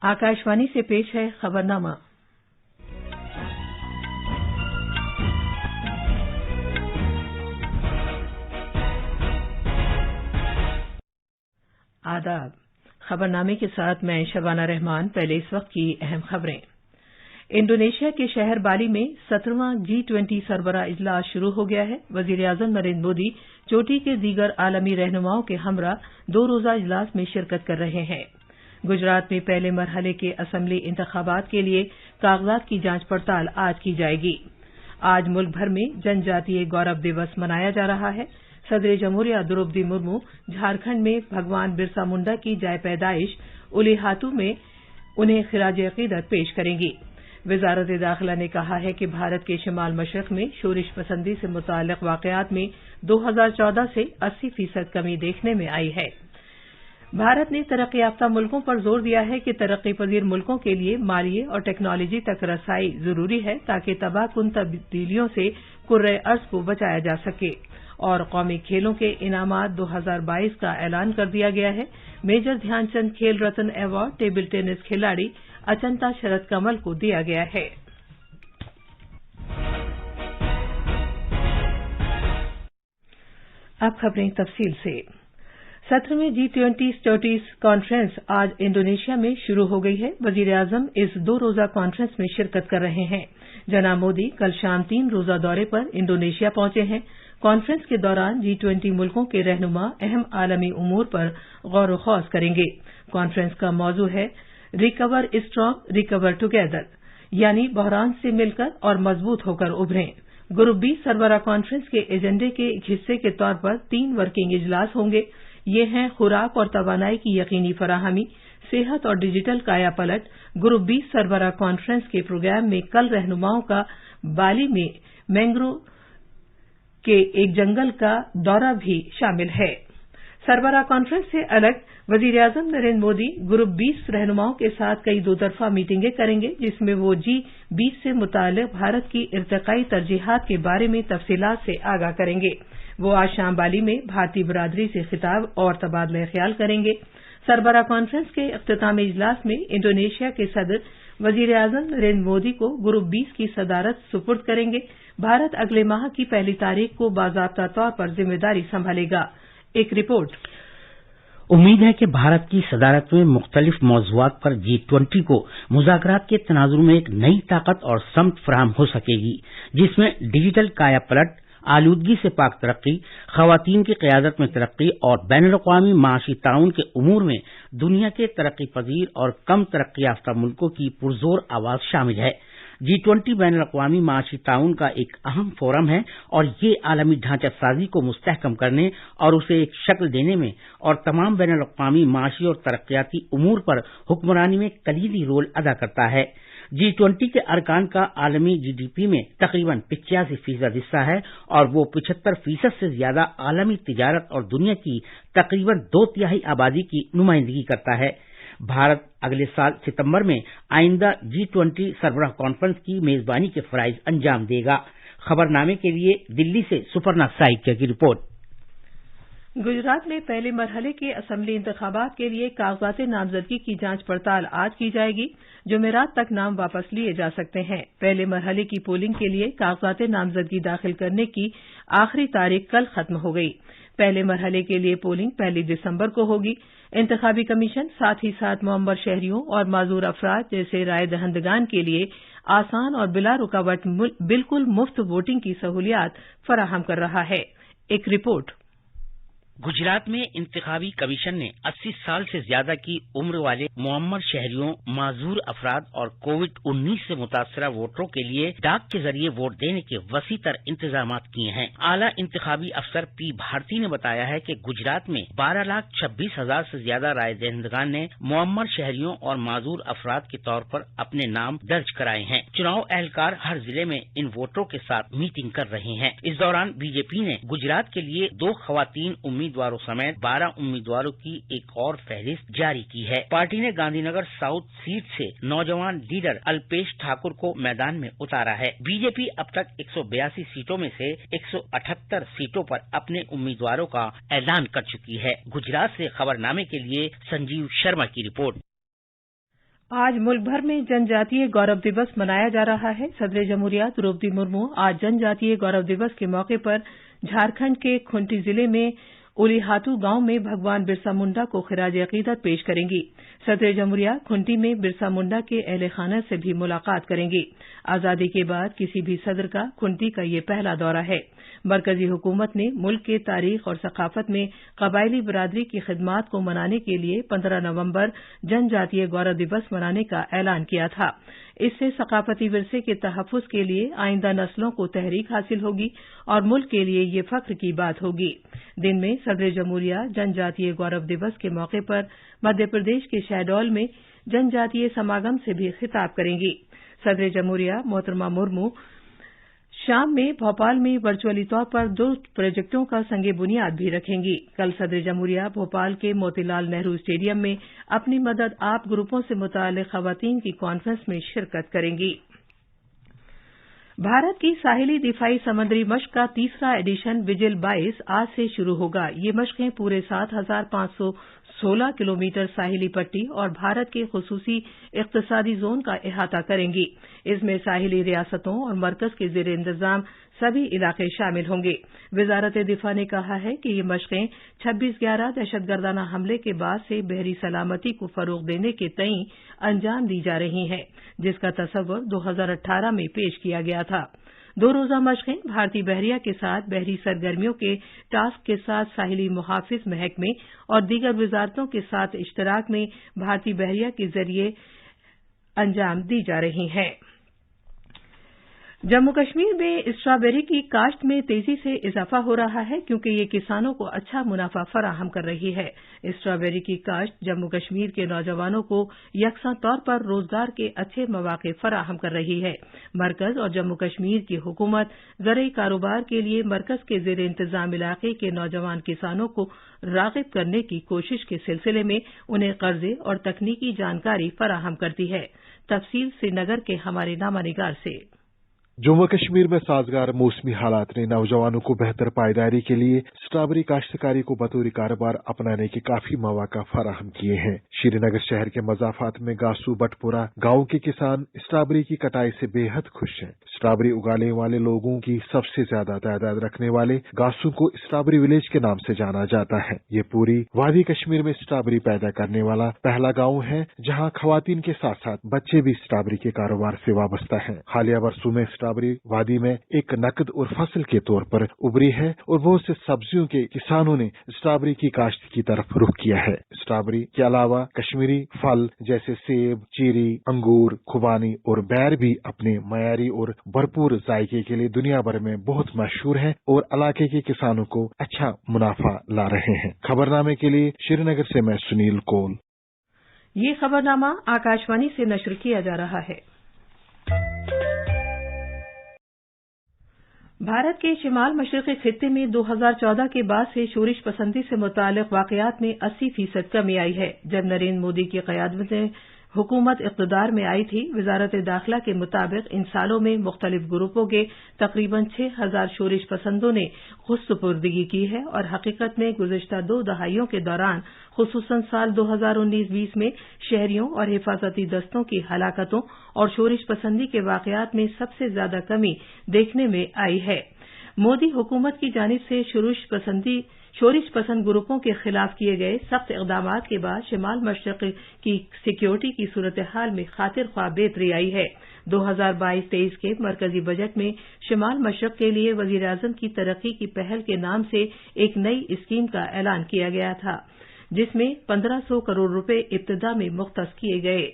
आकाशवाणी से पेश है खबरनामा। आदाब। खबरनामे के साथ मैं शबाना रहमान। पहले इस वक्त की अहम खबरें। इंडोनेशिया के शहर बाली में 17वां G20 सरबराह इजलास शुरू हो गया है। वजीर-ए-आजम नरेंद्र मोदी चोटी के दीगर आलमी रहनुमाओं के हमरा 2 रोजा इजलास में शिरकत कर रहे हैं। गुजरात में पहले मरहले के असेंबली इंतखाबात के लिए कागजात की जांच पड़ताल आज की जाएगी। आज मुल्क भर में जनजातीय गौरव दिवस मनाया जा रहा है। सदर जमहूरिया द्रौपदी मुर्मू झारखंड में भगवान बिरसा मुंडा की जाए पैदाइश उलीहातू में उन्हें खिराज अकीदत पेश करेंगी। वजारत दाखिला ने कहा है कि भारत के शिमाल मशरक में शोरिश पसंदी से मुताल्लिक वाकयात में 2014 से 80% कमी देखने में आई है। भारत ने तरक्की याफ्ता मुल्कों पर जोर दिया है कि तरक्की पजीर मुल्कों के लिए मालिये और टेक्नोलॉजी तक रसाई जरूरी है ताकि तबाहकुन तब्दीलियों से कुर्रे अर्ज को बचाया जा सके। और कौमी खेलों के इनामात 2022 का ऐलान कर दिया गया है। मेजर ध्यानचंद खेल रत्न अवार्ड टेबल टेनिस खिलाड़ी अचंता शरद कमल को दिया गया है। अब खबरें तफसील से। 17वें G20 स्टडीज कॉन्फ्रेंस आज इंडोनेशिया में शुरू हो गई है। वजीर-ए-आजम इस 2 रोजा कॉन्फ्रेंस में शिरकत कर रहे हैं। जनाब मोदी कल शाम 3 रोजा दौरे पर इंडोनेशिया पहुंचे हैं। कॉन्फ्रेंस के दौरान G20 मुल्कों के रहनुमा अहम आलमी उमूर पर गौर खौज करेंगे। कॉन्फ्रेंस का मौजू है रिकवर स्ट्रांग रिकवर टुगेदर, यानी बहरान से मिलकर और मजबूत होकर उभरें। ग्रुप बी सरबराह कॉन्फ्रेंस के एजेंडे के एक हिस्से के तौर पर 3 वर्किंग इजलास होंगे। ये हैं खुराक और तवानाई की यकीनी फराहमी, सेहत और डिजिटल काया पलट। ग्रुप बी सरबराह कॉन्फ्रेंस के प्रोग्राम में कल रहनुमाओं का बाली में मैंग्रोव के एक जंगल का दौरा भी शामिल है। सरबराह कॉन्फ्रेंस से अलग वजीर-ए-आजम नरेंद्र मोदी ग्रुप 20 रहनुमाओं के साथ कई दोतरफा मीटिंगें करेंगे, जिसमें वो G20 से मुताल्लिक भारत की इर्तिकाई तरजीहात के बारे में तफसीलात से आगाह करेंगे। वो आज शाम बाली में भारतीय बरादरी से खिताब और तबादला ख्याल करेंगे। सरबराह कॉन्फ्रेंस के इख्तितामी इजलास में इंडोनेशिया के सदर वजीर-ए-आजम नरेंद्र मोदी को ग्रुप 20 की सदारत सुपुर्द करेंगे। भारत अगले माह की 1 तारीख को बाज़ाब्ता तौर पर जिम्मेदारी संभालेगा। एक रिपोर्ट। उम्मीद है कि भारत की सदारत में मुख्तलिफ मौज़ूआत पर G20 को मुज़ाकरात के तनाजुर में एक नई ताकत और समत फराहम हो सकेगी, जिसमें डिजिटल काया पलट, आलूदगी से पाक तरक्की, ख़वातीन की क़यादत में तरक्की और बैनुल-अक़वामी माशी ताउन के उमूर में दुनिया के तरक्की पजीर और कम तरक्की याफ्ता मुल्कों की पुरजोर आवाज़ शामिल है। G20 बैनुल-अक़वामी माशी ताउन का एक अहम फोरम है और ये आलमी ढांचा साजी को मुस्तहकम करने और उसे एक शक्ल देने में और तमाम बैनुल-अक़वामी माशी और तरक्याती उमूर पर हुक्मरानी में कलीदी रोल अदा करता है। G20 के अरकान का आलमी GDP में तकरीबन 85% हिस्सा है और वो 75% से ज्यादा आलमी तिजारत और दुनिया की तकरीबन 2/3 आबादी की नुमाइंदगी करता है। भारत अगले साल सितंबर में आइंदा G20 सरबराह कॉन्फ्रेंस की मेजबानी के फराइज अंजाम देगा। खबरनामे के लिए दिल्ली से सुपर्णा साइकिया की रिपोर्ट। गुजरात में पहले मरहले के असेंबली इंतखाबात के लिए कागजात नामजदगी की जांच पड़ताल आज की जाएगी। जुमेरात तक नाम वापस लिए जा सकते हैं। पहले मरहले की पोलिंग के लिए कागजात नामजदगी दाखिल करने की आखिरी तारीख कल खत्म हो गई। पहले मरहले के लिए पोलिंग 1 दिसंबर को होगी। इंतखाबी कमीशन साथ ही साथ मुअम्मर शहरियों और माजूर अफराद जैसे राय दहंदगान के लिए आसान और बिला रुकावट बिल्कुल मुफ्त वोटिंग की सहूलियात फराहम कर रहा है। एक रिपोर्ट। गुजरात में इंतखाबी कमीशन ने 80 साल से ज्यादा की उम्र वाले मुअम्मर शहरियों, माजूर अफराद और कोविड-19 से मुतासरा वोटरों के लिए डाक के जरिए वोट देने के वसी तर इंतजाम किए हैं। आला इंतखाबी अफसर पी भारती ने बताया है कि गुजरात में 12,26,000 से ज्यादा राय दहंदगान ने मुअम्मर शहरियों और माजूर अफराद के तौर पर अपने नाम दर्ज कराए हैं। चुनाव एहलकार हर जिले में इन वोटरों के साथ मीटिंग कर रहे हैं। इस दौरान बीजेपी ने गुजरात के लिए 2 खवातीन उम्मीदवारों समेत 12 उम्मीदवारों की एक और फहरिस्त जारी की है। पार्टी ने गांधीनगर साउथ सीट से नौजवान लीडर अल्पेश ठाकुर को मैदान में उतारा है। बीजेपी अब तक 182 सीटों में से 178 सीटों पर अपने उम्मीदवारों का ऐलान कर चुकी है। गुजरात से खबरनामे के लिए संजीव शर्मा की रिपोर्ट। आज मुल्क भर में जनजातीय गौरव दिवस मनाया जा रहा है। सदर जमहूरिया द्रौपदी मुर्मू आज जनजातीय गौरव दिवस के मौके पर झारखंड के खूंटी जिले में उलीहातू गांव में भगवान बिरसा मुंडा को खिराज अकीदत पेश करेंगी। सदर जमहूरिया खूंटी में बिरसा मुंडा के अहले खाना से भी मुलाकात करेंगी। आजादी के बाद किसी भी सदर का खूंटी का ये पहला दौरा है। मरकजी हुकूमत ने मुल्क के तारीख और सकाफत में कबायली बरादरी की खिदमात को मनाने के लिए 15 नवंबर जनजातीय गौरव दिवस मनाने का ऐलान किया था। इससे सकाफती विरसे के तहफ्फुज के लिए आइंदा नस्लों को तहरीक हासिल होगी और मुल्क के लिए ये फख्र की बात होगी। दिन में सदर जमहूरिया जनजातीय गौरव दिवस के मौके पर मध्य प्रदेश के शहडोल में जनजातीय समागम से भी खिताब करेंगी। सदर जमहूरिया मोहतरमा मुर्मू शाम में भोपाल में वर्चुअली तौर पर 2 प्रोजेक्टों का संगे बुनियाद भी रखेंगी। कल सदर जमहूरिया भोपाल के मोतीलाल नेहरू स्टेडियम में अपनी मदद आप ग्रुपों से मुताल्लिक खवातीन की कॉन्फ्रेंस में शिरकत करेंगी। भारत की साहिली दिफाई समंदरी मश्क का तीसरा एडिशन विजिल 22 आज से शुरू होगा। ये मश्कें पूरे 7,516 किलोमीटर साहिली पट्टी और भारत के खुसूसी इख्तिसादी जोन का अहाता करेंगी। इसमें साहिली रियासतों और मरकज के जेर इंतजाम सभी इलाके शामिल होंगे। वजारत दिफा ने कहा है कि ये मश्कें 26/11 दहशतगर्दाना हमले के बाद से बहरी सलामती को फरोग देने के तईं अंजाम दी जा रही हैं, जिसका तसव्वुर 2018 में पेश किया गया था। 2 रोजा मश्कें भारतीय बहरिया के साथ बहरी सरगर्मियों के टास्क के साथ साहिली मुहाफिज महकमे और दीगर वजारतों के साथ इश्तराक में भारतीय बहरिया के जरिए अंजाम दी जा रही हैं। जम्मू कश्मीर में स्ट्रॉबेरी की काश्त में तेजी से इजाफा हो रहा है क्योंकि ये किसानों को अच्छा मुनाफा फराहम कर रही है। स्ट्रॉबेरी की काश्त जम्मू कश्मीर के नौजवानों को यकसा तौर पर रोजगार के अच्छे मौके फराहम कर रही है। मरकज और जम्मू कश्मीर की हुकूमत ज़रई कारोबार के लिए मरकज के जेर इंतजाम इलाके के नौजवान किसानों को राग़िब करने की कोशिश के सिलसिले में उन्हें कर्जे और तकनीकी जानकारी फराहम करती है। तफसील श्रीनगर के हमारे नामानिगार से। जम्मू कश्मीर में साजगार मौसमी हालात ने नौजवानों को बेहतर पायदारी के लिए स्ट्रॉबेरी काश्तकारी को बतौर कारोबार अपनाने के काफी मौका फराहम किए हैं। श्रीनगर शहर के मजाफात में गासू बटपुरा गांव के किसान स्ट्रॉबेरी की कटाई से बेहद खुश हैं। स्ट्रॉबेरी उगाने वाले लोगों की सबसे ज्यादा तादाद रखने वाले गासू को स्ट्रॉबेरी विलेज के नाम से जाना जाता है। ये पूरी वादी कश्मीर में स्ट्रॉबेरी पैदा करने वाला पहला गाँव है जहाँ खवातीन के साथ साथ बच्चे भी स्ट्रॉबेरी के कारोबार से वाबस्ता है। हालिया वर्षों में स्ट्रॉबेरी वादी में एक नकद और फसल के तौर पर उभरी है और बहुत से सब्जियों के किसानों ने स्ट्रॉबेरी की काश्त की तरफ रुख किया है। स्ट्रॉबेरी के अलावा कश्मीरी फल जैसे सेब, चीरी, अंगूर, खुबानी और बैर भी अपने मयारी और भरपूर जायके के लिए दुनिया भर में बहुत मशहूर है और इलाके के किसानों को अच्छा मुनाफा ला रहे हैं। खबरनामे के लिए श्रीनगर से मैं सुनील कोल। ये खबरनामा आकाशवाणी से नश्र किया जा रहा है। भारत के शिमाल मशरक़ी खित्ते में 2014 के बाद से शोरिश पसंदी से मुताल्लिक़ वाक़यात में 80% कमी आई है। जब नरेंद्र मोदी की क़यादत में हुकूमत इक़्तिदार में आई थी, वज़ारत दाखिला के मुताबिक इन सालों में मुख्तलिफ ग्रुपों के तकरीबन 6,000 शोरिश पसंदों ने खुदसुपुर्दगी की है और हकीकत में गुज़िश्ता 2 दहाइयों के दौरान खुसूसन साल 2019-20 में शहरियों और हिफाजती दस्तों की हलाकतों और शोरिश पसंदी के वाक़यात में सबसे ज्यादा कमी देखने में आई है। मोदी हुकूमत की जानिब से शोरिश पसंद ग्रुपों के खिलाफ किए गए सख्त इक़दामात के बाद शिमाल मशरक़ की सिक्योरिटी की सूरत हाल में खातिर ख्वाह बेहतरी आई है। 2022-23 के मरकजी बजट में शिमाल मशरक़ के लिए वज़ीर आज़म की तरक्की की पहल के नाम से एक नई स्कीम का ऐलान किया गया था, जिसमें 1500 करोड़ रुपए इब्तिदा में मुख्तस किए गए।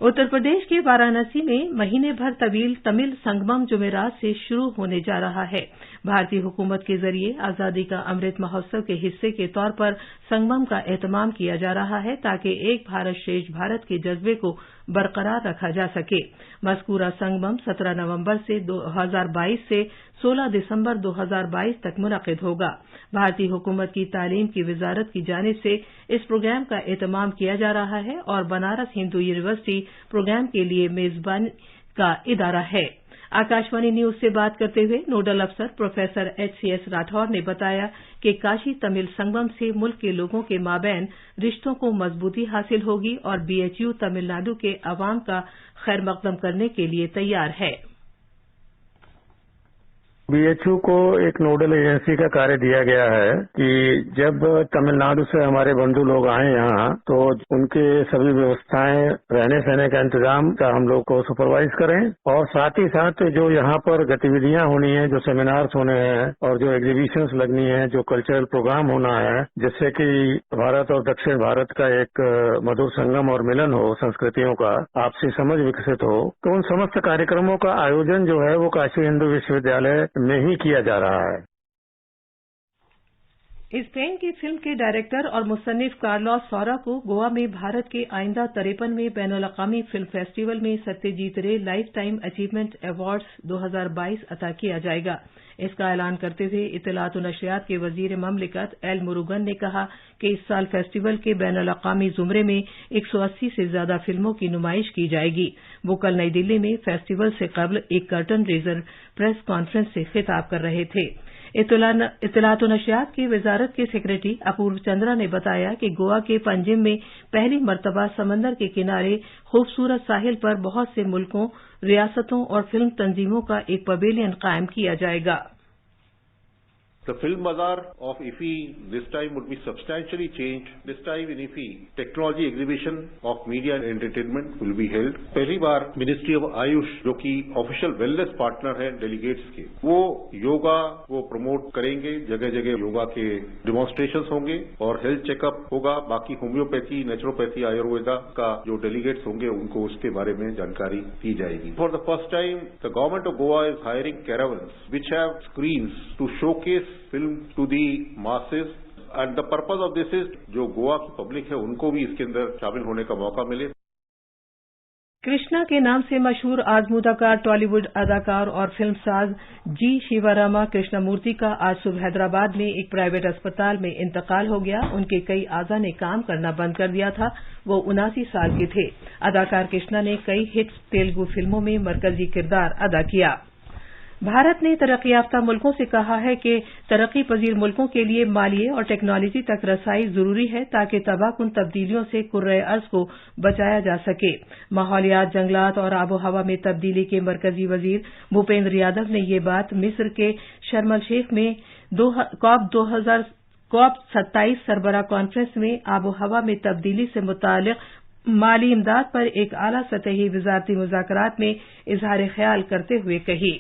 उत्तर प्रदेश के वाराणसी में महीने भर तवील तमिल संगमम जुमेरात से शुरू होने जा रहा है। भारतीय हुकूमत के जरिए आजादी का अमृत महोत्सव के हिस्से के तौर पर संगमम का एहतमाम किया जा रहा है ताकि एक भारत श्रेष्ठ भारत के जज्बे को बरकरार रखा जा सके। मज़कूरा संगमम 17 नवंबर से 2022 से 16 दिसंबर 2022 तक मुनक़िद होगा। भारतीय हुकूमत की तालीम की वजारत की जानिब से इस प्रोग्राम का एहतमाम किया जा रहा है और बनारस हिंदू यूनिवर्सिटी प्रोग्राम के लिए मेजबान का इदारा है। आकाशवाणी न्यूज से बात करते हुए नोडल अफसर प्रोफेसर HCS राठौर ने बताया कि काशी तमिल संगम से मुल्क के लोगों के माबैन रिश्तों को मजबूती हासिल होगी और BHU तमिलनाडु के अवाम का खैर मकदम करने के लिए तैयार है। BHU को एक नोडल एजेंसी का कार्य दिया गया है कि जब तमिलनाडु से हमारे बंधु लोग आए यहाँ तो उनके सभी व्यवस्थाएं रहने सहने का इंतजाम का हम लोग को सुपरवाइज करें और साथ ही साथ जो यहाँ पर गतिविधियां होनी है, जो सेमिनार्स होने हैं और जो एग्जीबिशंस लगनी है, जो कल्चरल प्रोग्राम होना है, जिससे कि भारत और दक्षिण भारत का एक मधुर संगम और मिलन हो, संस्कृतियों का आपसी समझ विकसित हो, तो उन समस्त कार्यक्रमों का आयोजन जो है वो काशी हिंदू विश्वविद्यालय में ही किया जा रहा है। स्पेन की फिल्म के डायरेक्टर और मुसन्निफ कार्लोस सौरा को गोवा में भारत के आइंदा 53वें बैनुल-अक़वामी फिल्म फेस्टिवल में सत्यजीत रे लाइफ टाइम अचीवमेंट अवार्ड्स 2022 अता किया जाएगा। इसका ऐलान करते हुए इत्तलात व नशरियात के वजीर ममलिकत एल मुरुगन ने कहा कि इस साल फेस्टिवल के बैनुल-अक़वामी जुमरे में 180 से ज्यादा फिल्मों की नुमाइश की जाएगी। वो कल नई दिल्ली में फेस्टिवल से कबल एक कर्टन रेजर प्रेस कॉन्फ्रेंस से खिताब कर रहे थे। इत्तलात व नशरियात की वजारत के सेक्रेटरी अपूर्व चंद्रा ने बताया कि गोवा के पंजिम में पहली मर्तबा समंदर के किनारे खूबसूरत साहिल पर बहुत से मुल्कों, रियासतों और फिल्म तंजीमों का एक पवेलियन कायम किया जाएगा। The film bazaar of IFFI this time would be substantially changed. This time in IFFI, technology exhibition of media and entertainment will be held. पहली बार मिनिस्ट्री ऑफ आयुष जो कि ऑफिशियल वेलनेस पार्टनर है delegates के, वो योगा वो प्रमोट करेंगे। जगह जगह योगा के डिमॉन्स्ट्रेशंस होंगे और हेल्थ चेकअप होगा। बाकी होम्योपैथी, नेचुरोपैथी, आयुर्वेदा का जो डेलीगेट्स होंगे उनको उसके बारे में जानकारी दी जाएगी। For the first time the government of Goa is hiring caravans which have screens to showcase film to the masses and the purpose of this is जो गोवा की पब्लिक है उनको भी इसके अंदर शामिल होने का मौका मिले। कृष्णा के नाम से मशहूर आजमूदाकार टॉलीवुड अदाकार और फिल्मसाज जी शिवरामा कृष्णमूर्ति का आज सुबह हैदराबाद में एक प्राइवेट अस्पताल में इंतकाल हो गया। उनके कई आज़ा ने काम करना बंद कर दिया था। वो 79 साल के थे। अदाकार कृष्णा ने कई हिट तेलुगु फिल्मों में मरकजी किरदार अदा किया। भारत ने तरक्की याफ्ता मुल्कों से कहा है कि तरक्की पजीर मुल्कों के लिए मालिये और टेक्नोलॉजी तक रसाई जरूरी है ताकि तबाहकुन तब्दीलियों से कुर्रे अर्ज को बचाया जा सके। माहौलियात, जंगलात और आबो हवा में तब्दीली के मरकजी वजीर भूपेंद्र यादव ने ये बात मिस्र के शर्म अल शेख में COP 27 सरबराह कॉन्फ्रेंस में आबो हवा में तब्दीली से मुतालिक माली इमदाद पर एक आला सतही वजारती मुज़ाकरात में इजहार ख्याल करते हुए कही।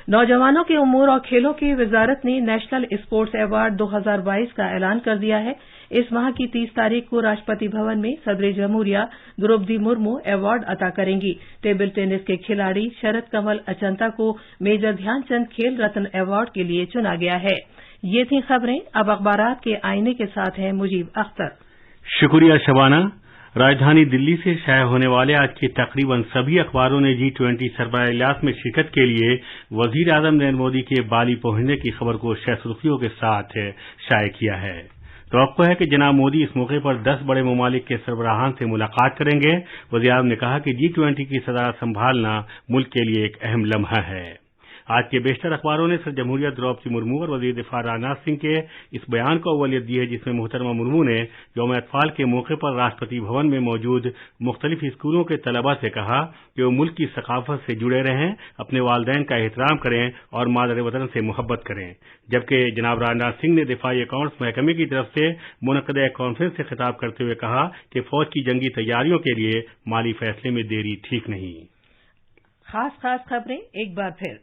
नौजवानों के उमूर और खेलों की वजारत ने नेशनल स्पोर्ट्स अवार्ड 2022 का ऐलान कर दिया है। इस माह की 30 तारीख को राष्ट्रपति भवन में सदर जमहूरिया द्रौपदी मुर्मू अवार्ड अता करेंगी। टेबल टेनिस के खिलाड़ी शरद कमल अचंता को मेजर ध्यानचंद खेल रत्न अवार्ड के लिए चुना गया है। ये थी खबरें। अब अखबारात के आईने के साथ हैं मुजीब अख्तर। शुक्रिया शबाना। राजधानी दिल्ली से शाया होने वाले आज के तकरीबन सभी अखबारों ने G20 सरबराह इजलास में शिरकत के लिए वजीर आजम नरेंद्र मोदी के बाली पहुंचने की खबर को सुर्खियों के साथ शाया किया है। तवक्को है कि जनाब मोदी इस मौके पर 10 बड़े ममालिक के सरबराहान से मुलाकात करेंगे। वजीर आजम ने कहा कि G20 की सदारत संभालना मुल्क के लिए एक अहम लम्हा है। आज के बेशतर अखबारों ने सदर जमहूरिया द्रौपदी मुर्मू और वजीर दिफा राजनाथ सिंह के इस बयान को अव्वलियत दी है जिसमें मोहतरमा मुर्मू ने यौम अतफाल के मौके पर राष्ट्रपति भवन में मौजूद मुख्तलिफ स्कूलों के तलबा से कहा कि वो मुल्क की सकाफत से जुड़े रहें, अपने वालिदैन का एहतराम करें और मादर वतन से मोहब्बत करें। जबकि जनाब राजनाथ सिंह ने दिफाई अकाउंट्स महकमे की तरफ से मुनक़दा एक कॉन्फ्रेंस से खिताब करते हुए कहा कि फौज की जंगी तैयारियों के लिए माली फैसले में देरी ठीक नहीं। खास खबरें एक बार फिर।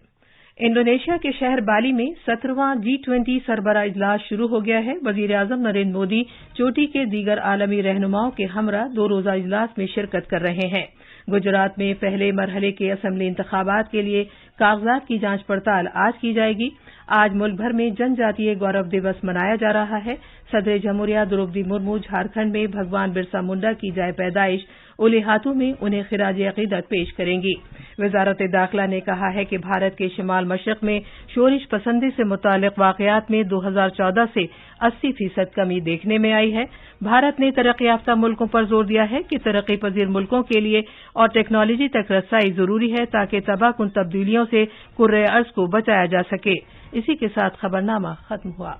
इंडोनेशिया के शहर बाली में 17वां G20 सरबराह इजलास शुरू हो गया है। वजीर आजम नरेंद्र मोदी चोटी के दीगर आलमी रहनुमाओं के हमरा 2 रोजा इजलास में शिरकत कर रहे हैं। गुजरात में पहले मरहले के असेंबली इंतखाबात के लिए कागजात की जांच पड़ताल आज की जाएगी। आज मुल्क भर में जनजातीय गौरव दिवस मनाया जा रहा है। सदर जमहूरिया द्रौपदी मुर्मू झारखंड में भगवान बिरसा मुंडा की जाए पैदाइश اولی ہاتھوں میں انہیں خراج عقیدت پیش کریں گی۔ وزارت داخلہ نے کہا ہے کہ بھارت کے شمال مشرق میں شورش پسندی سے متعلق واقعات میں 2014 سے 80% کمی دیکھنے میں آئی ہے۔ بھارت نے ترقی یافتہ ملکوں پر زور دیا ہے کہ ترقی پذیر ملکوں کے لیے اور ٹیکنالوجی تک رسائی ضروری ہے تاکہ تباہ کن تبدیلیوں سے کرۂ ارض کو بچایا جا سکے۔ اسی کے ساتھ خبرنامہ ختم ہوا۔